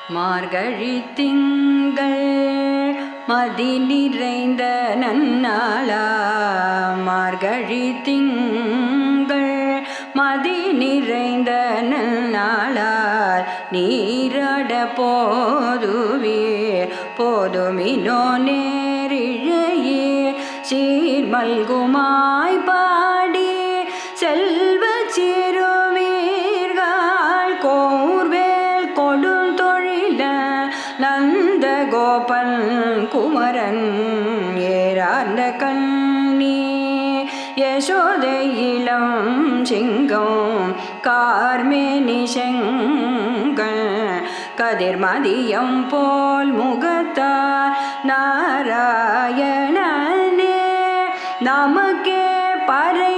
மார்கழி திங்கள் மதி நிறைந்த நன்னாளா மார்கழி திங்கள் மதி நிறைந்த நன்னாளார் நீராட போதுமினோ நேரிழையே சீர்மல்குமாய் பாடி செல்வ சிறுவீர்கள் கோர்வேல் கொடுந்தொழில நந்த கோபன் குமரன் ஏறார்ந்த கண்ணி யசோதை இளம் சிங்கம் கார்மேனி செங்கல் கதிர்மதியம் போல் முகத்தார் நாராயணனே நமக்கே பறை